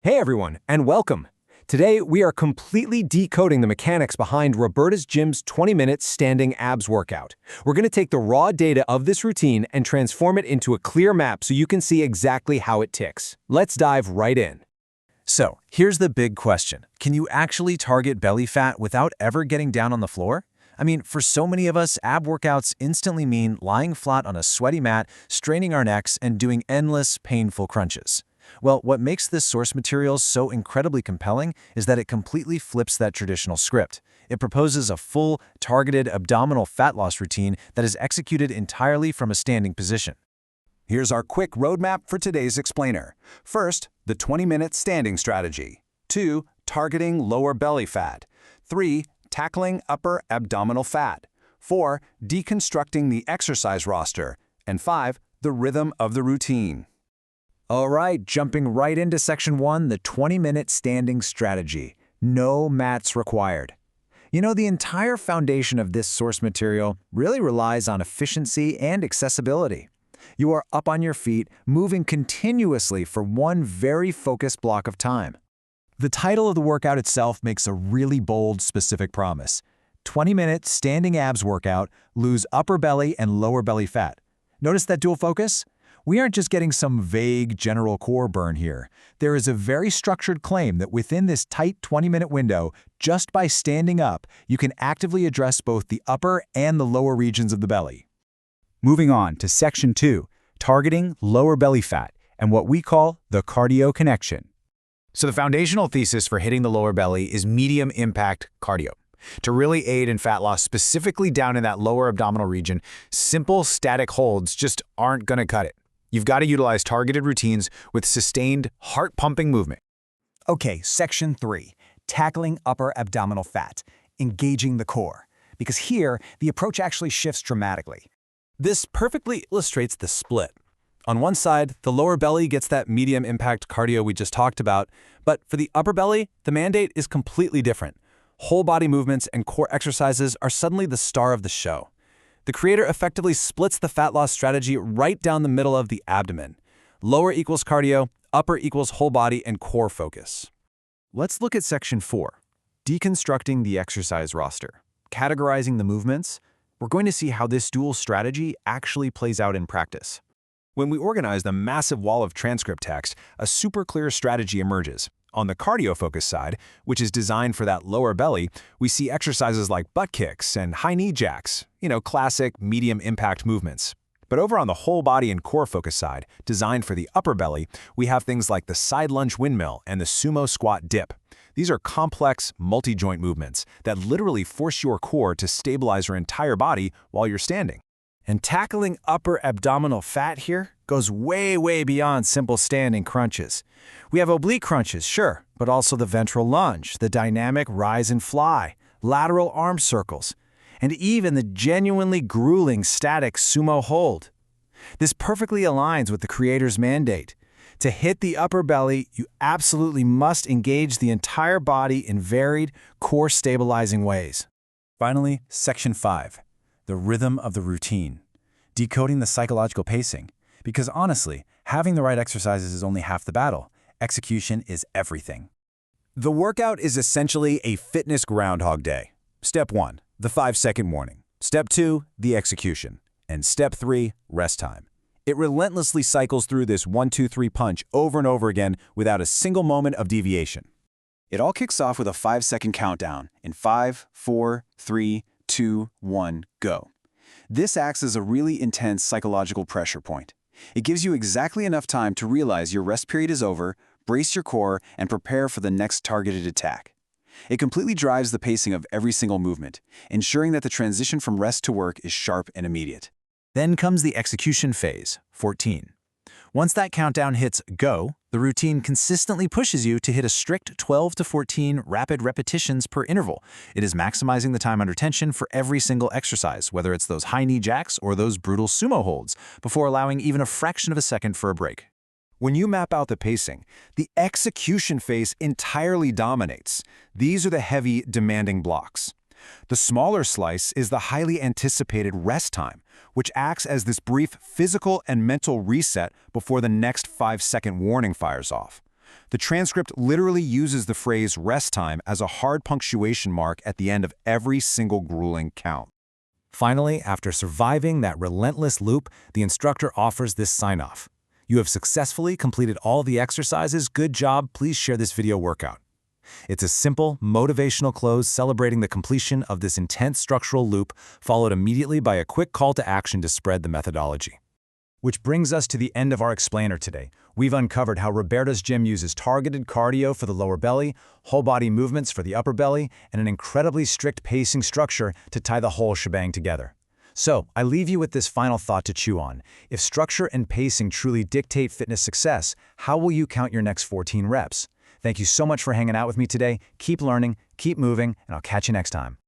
Hey everyone, and welcome. Today, we are completely decoding the mechanics behind Roberta's Gym's 20-minute standing abs workout. We're going to take the raw data of this routine and transform it into a clear map so you can see exactly how it ticks. Let's dive right in. So, here's the big question. Can you actually target belly fat without ever getting down on the floor? I mean, for so many of us, ab workouts instantly mean lying flat on a sweaty mat, straining our necks, and doing endless, painful crunches. Well, what makes this source material so incredibly compelling is that it completely flips that traditional script. It proposes a full, targeted abdominal fat loss routine that is executed entirely from a standing position. Here's our quick roadmap for today's explainer. First, the 20-minute standing strategy. 2, targeting lower belly fat. 3, tackling upper abdominal fat. 4, deconstructing the exercise roster. And 5, the rhythm of the routine. All right, jumping right into Section 1, the 20-minute standing strategy. No mats required. You know, the entire foundation of this source material really relies on efficiency and accessibility. You are up on your feet, moving continuously for one very focused block of time. The title of the workout itself makes a really bold, specific promise. 20-minute standing abs workout, lose upper belly and lower belly fat. Notice that dual focus? We aren't just getting some vague general core burn here. There is a very structured claim that within this tight 20-minute window, just by standing up, you can actively address both the upper and the lower regions of the belly. Moving on to Section 2, targeting lower belly fat and what we call the cardio connection. So the foundational thesis for hitting the lower belly is medium impact cardio. To really aid in fat loss specifically down in that lower abdominal region, simple static holds just aren't going to cut it. You've got to utilize targeted routines with sustained, heart-pumping movement. Okay, Section 3, tackling upper abdominal fat, engaging the core. Because here, the approach actually shifts dramatically. This perfectly illustrates the split. On one side, the lower belly gets that medium impact cardio we just talked about, but for the upper belly, the mandate is completely different. Whole body movements and core exercises are suddenly the star of the show. The creator effectively splits the fat loss strategy right down the middle of the abdomen. Lower equals cardio, upper equals whole body and core focus. Let's look at Section 4, deconstructing the exercise roster. Categorizing the movements, we're going to see how this dual strategy actually plays out in practice. When we organize the massive wall of transcript text, a super clear strategy emerges. On the cardio-focused side, which is designed for that lower belly, we see exercises like butt kicks and high knee jacks, classic medium-impact movements. But over on the whole body and core focus side, designed for the upper belly, we have things like the side lunge windmill and the sumo squat dip. These are complex, multi-joint movements that literally force your core to stabilize your entire body while you're standing. And tackling upper abdominal fat here goes way, way beyond simple standing crunches. We have oblique crunches, sure, but also the ventral lunge, the dynamic rise and fly, lateral arm circles, and even the genuinely grueling static sumo hold. This perfectly aligns with the creator's mandate. To hit the upper belly, you absolutely must engage the entire body in varied, core-stabilizing ways. Finally, Section 5. The rhythm of the routine, decoding the psychological pacing. Because honestly, having the right exercises is only half the battle. Execution is everything. The workout is essentially a fitness Groundhog Day. Step 1, the 5-second warning. Step 2, the execution. And Step 3, rest time. It relentlessly cycles through this 1-2-3 punch over and over again without a single moment of deviation. It all kicks off with a 5-second countdown in 5, 4, 3, 2, 1, go. This acts as a really intense psychological pressure point. It gives you exactly enough time to realize your rest period is over, brace your core, and prepare for the next targeted attack. It completely drives the pacing of every single movement, ensuring that the transition from rest to work is sharp and immediate. Then comes the execution phase, 14. Once that countdown hits go, the routine consistently pushes you to hit a strict 12 to 14 rapid repetitions per interval. It is maximizing the time under tension for every single exercise, whether it's those high knee jacks or those brutal sumo holds, before allowing even a fraction of a second for a break. When you map out the pacing, the execution phase entirely dominates. These are the heavy, demanding blocks. The smaller slice is the highly anticipated rest time, which acts as this brief physical and mental reset before the next 5-second warning fires off. The transcript literally uses the phrase rest time as a hard punctuation mark at the end of every single grueling count. Finally, after surviving that relentless loop, the instructor offers this sign-off. You have successfully completed all the exercises. Good job. Please share this video workout. It's a simple, motivational close celebrating the completion of this intense structural loop, followed immediately by a quick call to action to spread the methodology. Which brings us to the end of our explainer today. We've uncovered how Roberta's gym uses targeted cardio for the lower belly, whole body movements for the upper belly, and an incredibly strict pacing structure to tie the whole shebang together. So, I leave you with this final thought to chew on. If structure and pacing truly dictate fitness success, how will you count your next 14 reps? Thank you so much for hanging out with me today. Keep learning, keep moving, and I'll catch you next time.